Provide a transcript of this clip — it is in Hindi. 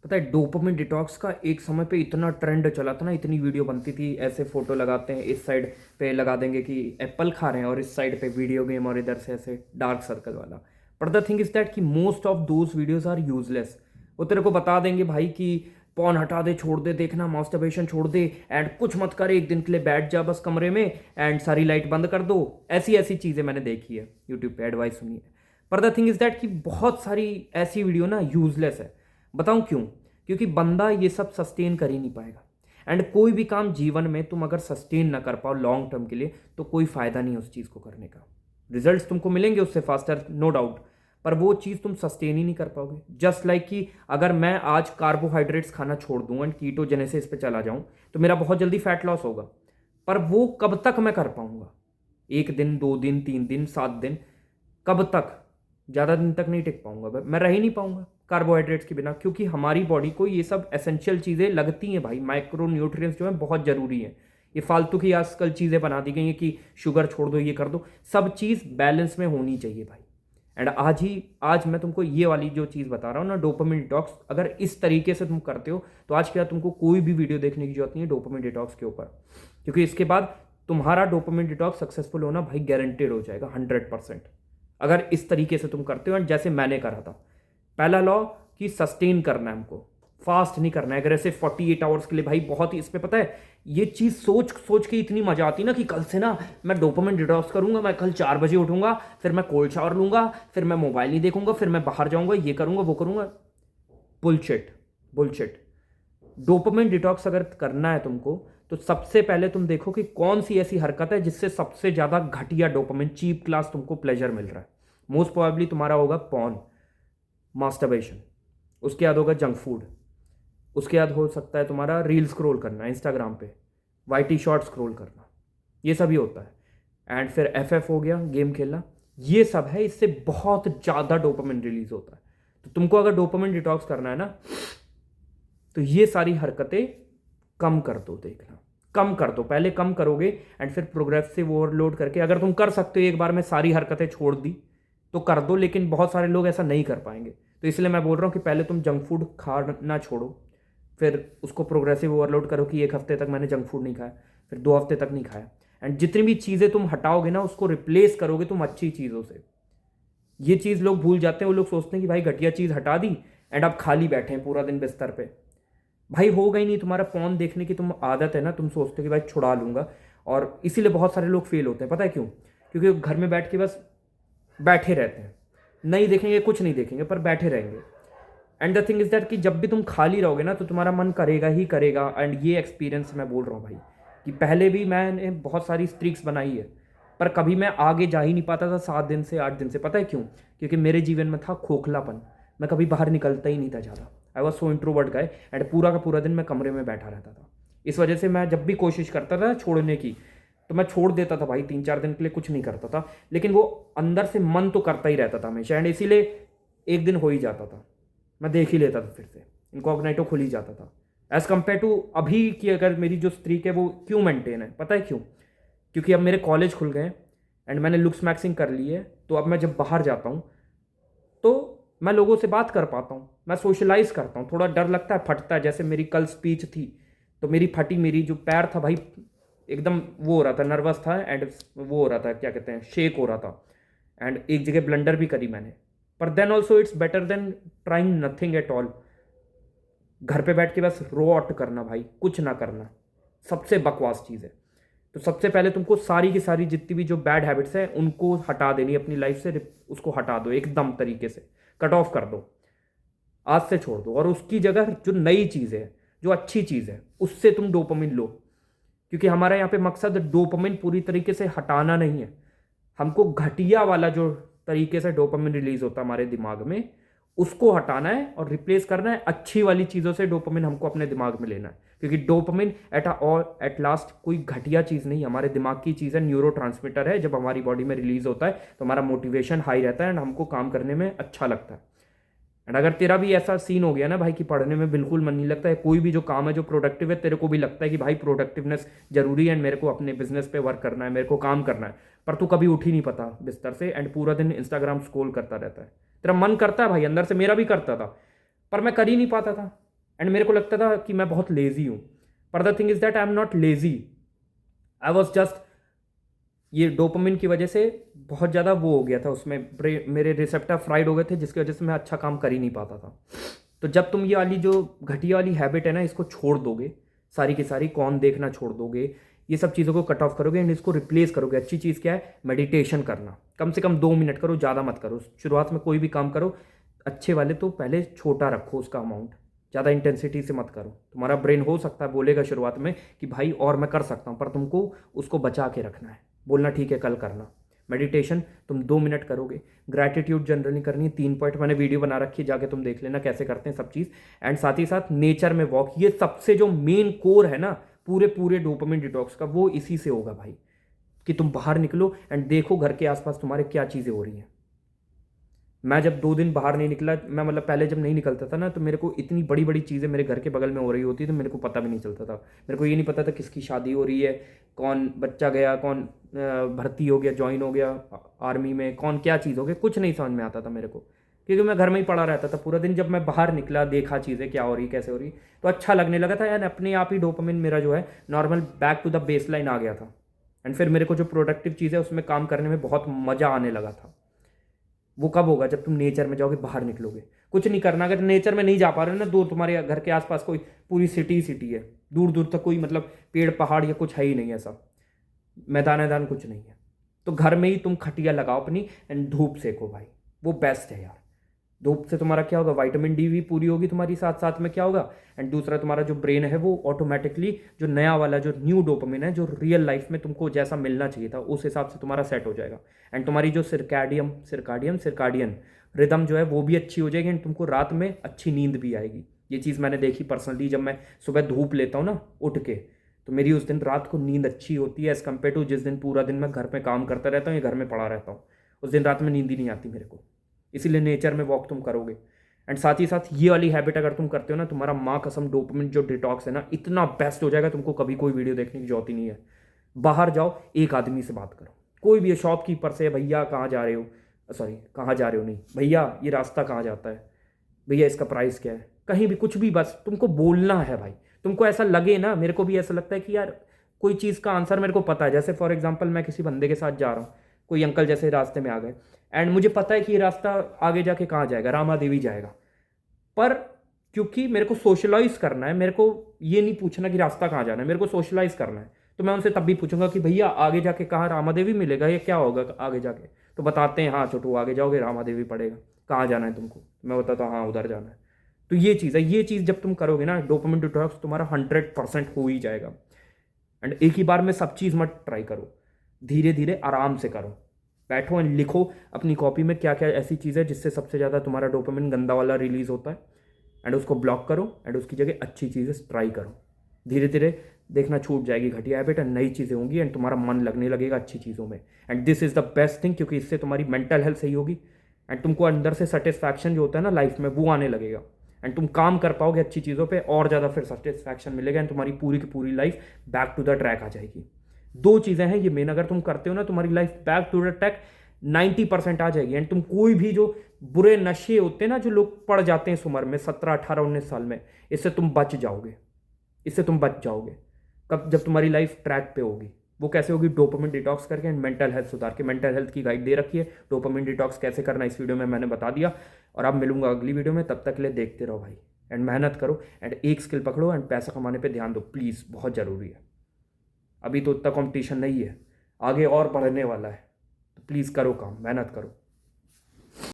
पता है डोपामिन डिटॉक्स का एक समय पे इतना ट्रेंड चला था ना, इतनी वीडियो बनती थी। ऐसे फोटो लगाते हैं, इस साइड पे लगा देंगे कि एप्पल खा रहे हैं और इस साइड पे वीडियो गेम, और इधर से ऐसे डार्क सर्कल वाला। But the thing is that कि most of those videos are useless. वो तेरे को बता देंगे भाई कि पॉन हटा दे, छोड़ दे देखना, मास्टरबेशन छोड़ दे, एंड कुछ मत कर, एक दिन के लिए बैठ जा बस कमरे में एंड सारी लाइट बंद कर दो। ऐसी ऐसी चीज़ें मैंने देखी है यूट्यूब पे, एडवाइस सुनी है। पर द थिंग इज दैट कि बहुत सारी ऐसी वीडियो ना यूजलेस है। बताऊं क्यों? क्योंकि बंदा ये सब सस्टेन कर ही नहीं पाएगा। एंड कोई भी काम जीवन में तुम अगर सस्टेन ना कर पाओ लॉन्ग टर्म के लिए, तो कोई फायदा नहीं है उस चीज़ को करने का। रिजल्ट्स तुमको मिलेंगे उससे फास्टर, नो डाउट, पर वो चीज़ तुम सस्टेन ही नहीं कर पाओगे। जस्ट लाइक कि अगर मैं आज कार्बोहाइड्रेट्स खाना छोड़ दूं एंड कीटोजेनेसिस पे चला जाऊं, तो मेरा बहुत जल्दी फैट लॉस होगा। पर वो कब तक मैं कर पाऊंगा? एक दिन, 2 दिन, 3 दिन, 7 दिन, कब तक? ज़्यादा दिन तक नहीं टिक पाऊंगा, मैं रह ही नहीं पाऊंगा कार्बोहाइड्रेट्स के बिना। क्योंकि हमारी बॉडी को ये सब एसेंशियल चीज़ें लगती हैं भाई, माइक्रो न्यूट्रिएंट्स जो हैं बहुत ज़रूरी हैं। ये फालतू की आजकल चीज़ें बना दी गई हैं कि शुगर छोड़ दो, ये कर दो। सब चीज़ बैलेंस में होनी चाहिए भाई। एंड आज मैं तुमको ये वाली जो चीज़ बता रहा हूँ ना, डोपामिन डिटॉक्स, अगर इस तरीके से तुम करते हो तो आज के बाद तुमको कोई भी वीडियो देखने की जरूरत नहीं है डोपामिन डिटॉक्स के ऊपर। क्योंकि इसके बाद तुम्हारा डोपामिन डिटॉक्स सक्सेसफुल होना भाई गारंटेड हो जाएगा 100%। अगर इस तरीके से तुम करते हो एंड जैसे मैंने करा था। पहला लॉ कि सस्टेन करना है हमको, फास्ट नहीं करना है। अगर ऐसे 48 आवर्स के लिए भाई, बहुत ही इसमें पता है ये चीज़ सोच सोच के इतनी मजा आती ना कि कल से ना मैं डोपामिन डिटॉक्स करूंगा, मैं कल 4 बजे उठूंगा, फिर मैं कोल्ड शावर लूंगा, फिर मैं मोबाइल नहीं देखूंगा, फिर मैं बाहर जाऊंगा, ये करूंगा वो करूंगा। Bullshit, bullshit. डोपामिन डिटॉक्स अगर करना है तुमको, तो सबसे पहले तुम देखो कि कौन सी ऐसी हरकत है जिससे सबसे ज्यादा घटिया डोपामिन, चीप क्लास तुमको प्लेजर मिल रहा है। मोस्ट प्रोबेबली तुम्हारा होगा पॉर्न, मास्टरबेशन। उसके बाद होगा जंक फूड। उसके बाद हो सकता है तुम्हारा रील स्क्रॉल करना इंस्टाग्राम पे, वाईटी शॉर्ट स्क्रॉल करना, ये सभी होता है। एंड फिर एफ हो गया, गेम खेलना। ये सब है, इससे बहुत ज़्यादा डोपामिन रिलीज होता है। तो तुमको अगर डोपामिन डिटॉक्स करना है ना, तो ये सारी हरकतें कम कर दो। देखना, कम कर दो, पहले कम करोगे एंड फिर प्रोग्रेसिव ओवरलोड करके अगर तुम कर सकते हो एक बार में सारी हरकतें छोड़ दी, तो कर दो। लेकिन बहुत सारे लोग ऐसा नहीं कर पाएंगे, तो इसलिए मैं बोल रहा हूँ कि पहले तुम जंक फूड खाना छोड़ो, फिर उसको प्रोग्रेसिव ओवरलोड करो कि 1 हफ्ते तक मैंने जंक फूड नहीं खाया, फिर 2 हफ्ते तक नहीं खाया। एंड जितनी भी चीज़ें तुम हटाओगे ना, उसको रिप्लेस करोगे तुम अच्छी चीज़ों से। ये चीज़ लोग भूल जाते हैं। वो लोग सोचते हैं कि भाई घटिया चीज़ हटा दी एंड अब खाली बैठे हैं पूरा दिन बिस्तर पे। भाई होगा ही नहीं। तुम्हारा फोन देखने की तुम आदत है ना, तुम सोचते हो कि भाई छुड़ा लूंगा, और इसीलिए बहुत सारे लोग फेल होते हैं। पता है क्यों? क्योंकि वो घर में बैठ के बस बैठे रहते हैं, नहीं देखेंगे, कुछ नहीं देखेंगे, पर बैठे रहेंगे। And the thing is that कि जब भी तुम खाली रहोगे ना, तो तुम्हारा मन करेगा ही करेगा। एंड ये एक्सपीरियंस मैं बोल रहा हूँ भाई, कि पहले भी मैंने बहुत सारी स्ट्रीक्स बनाई है, पर कभी मैं आगे जा ही नहीं पाता था 7 दिन से, 8 दिन से। पता है क्यों? क्योंकि मेरे जीवन में था खोखलापन। मैं कभी बाहर निकलता ही नहीं था ज़्यादा। I was so introvert guy, and पूरा का पूरा दिन मैं कमरे में बैठा रहता था। इस वजह से मैं जब भी कोशिश करता था छोड़ने की, तो मैं छोड़ देता था भाई, 3-4 दिन के लिए कुछ नहीं करता था। लेकिन वो अंदर से मन तो करता ही रहता था हमेशा, एंड इसीलिए एक दिन हो ही जाता था, मैं देख ही लेता था, फिर से इनकॉग्नाइटो खुल ही जाता था। एज कम्पेयर टू अभी की अगर मेरी जो स्ट्रीक है वो क्यों मेंटेन है, पता है क्यों? क्योंकि अब मेरे कॉलेज खुल गए एंड मैंने लुक्स मैक्सिंग कर ली है। तो अब मैं जब बाहर जाता हूँ तो मैं लोगों से बात कर पाता हूँ, मैं सोशलाइज करता हूँ। थोड़ा डर लगता है, फटता है। जैसे मेरी कल स्पीच थी, तो मेरी फटी, मेरी जो पैर था भाई एकदम वो हो रहा था, नर्वस था, एंड वो हो रहा था, क्या कहते हैं, शेक हो रहा था। एंड एक जगह ब्लंडर भी करी मैंने। पर then also it's better than trying nothing at all. घर पे बैठ के बस रोट करना भाई, कुछ ना करना, सबसे बकवास चीज़ है। तो सबसे पहले तुमको सारी की सारी जितनी भी जो बैड हैबिट्स हैं उनको हटा देनी अपनी लाइफ से। उसको हटा दो एकदम तरीके से, कट ऑफ कर दो, आज से छोड़ दो। और उसकी जगह जो नई चीज़ है, जो अच्छी चीज़ है, उससे तुम डोपामिन लो। क्योंकि हमारा यहाँ पे मकसद डोपामिन पूरी तरीके से हटाना नहीं है। हमको घटिया वाला जो तरीके से डोपामिन रिलीज होता है हमारे दिमाग में, उसको हटाना है और रिप्लेस करना है अच्छी वाली चीज़ों से। डोपामिन हमको अपने दिमाग में लेना है, क्योंकि डोपामिन एट लास्ट कोई घटिया चीज़ नहीं, हमारे दिमाग की चीज़ है, न्यूरो ट्रांसमीटर है। जब हमारी बॉडी में रिलीज होता है तो हमारा मोटिवेशन हाई रहता है एंड हमको काम करने में अच्छा लगता है। एंड अगर तेरा भी ऐसा सीन हो गया ना भाई कि पढ़ने में बिल्कुल मन नहीं लगता है, कोई भी जो काम है जो प्रोडक्टिव है, तेरे को भी लगता है कि भाई प्रोडक्टिवनेस जरूरी है एंड मेरे को अपने बिजनेस पे वर्क करना है, मेरे को काम करना है, पर तू कभी उठ ही नहीं पाता बिस्तर से एंड पूरा दिन इंस्टाग्राम स्क्रॉल करता रहता है। तेरा मन करता है भाई अंदर से, मेरा भी करता था, पर मैं कर ही नहीं पाता था। एंड मेरे को लगता था कि मैं बहुत लेजी हूँ, पर the thing is that I am not lazy, I was just, ये डोपामिन की वजह से बहुत ज़्यादा वो हो गया था उसमें, मेरे रिसेप्टर फ्राइड हो गए थे, जिसकी वजह से मैं अच्छा काम कर ही नहीं पाता था। तो जब तुम ये वाली जो घटिया वाली हैबिट है ना, इसको छोड़ दोगे, सारी की सारी कौन देखना छोड़ दोगे, ये सब चीज़ों को कट ऑफ करोगे एंड इसको रिप्लेस करोगे, अच्छी चीज़ क्या है, मेडिटेशन करना, कम से कम 2 मिनट करो, ज़्यादा मत करो। शुरुआत में कोई भी काम करो अच्छे वाले तो पहले छोटा रखो उसका अमाउंट, ज़्यादा इंटेंसिटी से मत करो। तुम्हारा ब्रेन हो सकता है बोलेगा शुरुआत में कि भाई और मैं कर सकता हूँ, पर तुमको उसको बचा के रखना है, बोलना ठीक है कल करना। मेडिटेशन तुम 2 मिनट करोगे। ग्रैटिट्यूड जनरली करनी है, 3 पॉइंट मैंने वीडियो बना रखी है, जाके तुम देख लेना कैसे करते हैं सब चीज़। एंड साथ ही साथ नेचर में वॉक, ये सबसे जो मेन कोर है ना पूरे पूरे डोपामिन डिटॉक्स का, वो इसी से होगा भाई, कि तुम बाहर निकलो एंड देखो घर के आसपास तुम्हारे क्या चीज़ें हो रही हैं। मैं जब 2 दिन बाहर नहीं निकला, मैं मतलब पहले जब नहीं निकलता था ना, तो मेरे को इतनी बड़ी बड़ी चीज़ें मेरे घर के बगल में हो रही होती तो मेरे को पता भी नहीं चलता था। मेरे को ये नहीं पता था किसकी शादी हो रही है, कौन बच्चा गया, कौन भर्ती हो गया, ज्वाइन हो गया आर्मी में, कौन क्या चीज़ हो गया, कुछ नहीं समझ में आता था मेरे को, क्योंकि मैं घर में ही पड़ा रहता था पूरा दिन। जब मैं बाहर निकला, देखा चीज़ें क्या हो रही, कैसे हो रही, तो अच्छा लगने लगा था यार, अपने आप ही डोपामिन मेरा जो है normal back to the baseline आ गया था। एंड फिर मेरे को जो प्रोडक्टिव चीज़ है उसमें काम करने में बहुत मज़ा आने लगा था। वो कब होगा, जब तुम नेचर में जाओगे, बाहर निकलोगे। कुछ नहीं करना, अगर नेचर में नहीं जा पा रहे हो ना, दूर तुम्हारे घर के आसपास कोई पूरी सिटी है, दूर दूर तक कोई मतलब पेड़ पहाड़ या कुछ है ही नहीं, ऐसा मैदान मैदान कुछ नहीं है, तो घर में ही तुम खटिया लगाओ अपनी एंड धूप सेको भाई, वो बेस्ट है यार। धूप से तुम्हारा क्या होगा, विटामिन डी भी पूरी होगी तुम्हारी, साथ साथ में क्या होगा, एंड दूसरा तुम्हारा जो ब्रेन है वो ऑटोमेटिकली जो नया वाला जो न्यू डोपामिन है, जो रियल लाइफ में तुमको जैसा मिलना चाहिए था उस हिसाब से तुम्हारा सेट हो जाएगा। एंड तुम्हारी जो सिरकाडियन रिदम जो है वो भी अच्छी हो जाएगी एंड तुमको रात में अच्छी नींद भी आएगी। ये चीज़ मैंने देखी पर्सनली, जब मैं सुबह धूप लेता हूँ ना उठ के, तो मेरी उस दिन रात को नींद अच्छी होती है एज़ कम्पेयर टू जिस दिन पूरा दिन मैं घर में काम करता रहता हूँ या घर में पड़ा रहता हूँ, उस दिन रात में नींद ही नहीं आती मेरे को। इसीलिए नेचर में वॉक तुम करोगे। एंड साथ ही साथ ये वाली हैबिट अगर तुम करते हो ना, तुम्हारा माँ कसम डोपामिन जो डिटॉक्स है ना इतना बेस्ट हो जाएगा, तुमको कभी कोई वीडियो देखने की जरूरत ही नहीं है। बाहर जाओ, एक आदमी से बात करो, कोई भी है, शॉपकीपर से, भैया कहाँ जा रहे हो, सॉरी कहाँ जा रहे हो नहीं, भैया ये रास्ता कहाँ जाता है, भैया इसका प्राइस क्या है, कहीं भी कुछ भी, बस तुमको बोलना है भाई। तुमको ऐसा लगे ना, मेरे को भी ऐसा लगता है कि यार कोई चीज़ का आंसर मेरे को पता है। जैसे फॉर एग्जांपल मैं किसी बंदे के साथ जा रहा हूँ, कोई अंकल जैसे रास्ते में आ गए एंड मुझे पता है कि ये रास्ता आगे जाके कहाँ जाएगा, रामा देवी जाएगा, पर क्योंकि मेरे को सोशलाइज करना है, मेरे को ये नहीं पूछना कि रास्ता कहाँ जाना है, मेरे को सोशलाइज करना है, तो मैं उनसे तब भी पूछूंगा कि भैया आगे जाके कहाँ रामा देवी मिलेगा, ये क्या होगा आगे जाके, तो बताते हैं हाँ छोटू आगे जाओगे रामा देवी पड़ेगा, कहाँ जाना है तुमको, मैं बताता हूँ हाँ उधर जाना है। तो ये चीज़ है, ये चीज़ जब तुम करोगे ना, डोपामिन डिटॉक्स तुम्हारा 100% हो ही जाएगा। एंड एक ही बार में सब चीज़ मत ट्राई करो, धीरे धीरे आराम से करो। बैठो एंड लिखो अपनी कॉपी में क्या क्या ऐसी चीज़ है जिससे सबसे ज़्यादा तुम्हारा डोपामिन गंदा वाला रिलीज होता है, एंड उसको ब्लॉक करो एंड उसकी जगह अच्छी चीज़ें ट्राई करो। धीरे धीरे देखना छूट जाएगी घटिया हैबिट एंड नई चीज़ें होंगी एंड तुम्हारा मन लगने लगेगा अच्छी चीज़ों में। And this is the best thing, क्योंकि इससे तुम्हारी मेंटल हेल्थ सही होगी एंड तुमको अंदर से सेटिस्फैक्शन जो होता है ना लाइफ में वो आने लगेगा एंड तुम काम कर पाओगे अच्छी चीज़ों पे, और ज़्यादा फिर सेटिस्फैक्शन मिलेगा एंड तुम्हारी पूरी की पूरी life back to the track आ जाएगी। 2 चीज़ें हैं ये मेन, अगर तुम करते हो ना तुम्हारी life back to the track 90% आ जाएगी। एंड तुम कोई भी जो बुरे नशे होते हैं ना जो लोग पड़ जाते हैं इस उम्र में 17 18 19 साल में, इससे तुम बच जाओगे, इससे तुम बच जाओगे। कब, जब तुम्हारी लाइफ ट्रैक पे होगी। वो कैसे होगी, डोपामिन डिटॉक्स करके एंड मेंटल हेल्थ सुधार के। मेंटल हेल्थ की गाइड दे रखी है, डोपामिन डिटॉक्स कैसे करना इस वीडियो में मैंने बता दिया। और अब मिलूंगा अगली वीडियो में, तब तक के लिए देखते रहो भाई एंड मेहनत करो एंड एक स्किल पकड़ो एंड पैसा कमाने पे ध्यान दो प्लीज़, बहुत ज़रूरी है। अभी तो उतना कॉम्पिटिशन नहीं है, आगे और बढ़ने वाला है, तो प्लीज़ करो काम, मेहनत करो।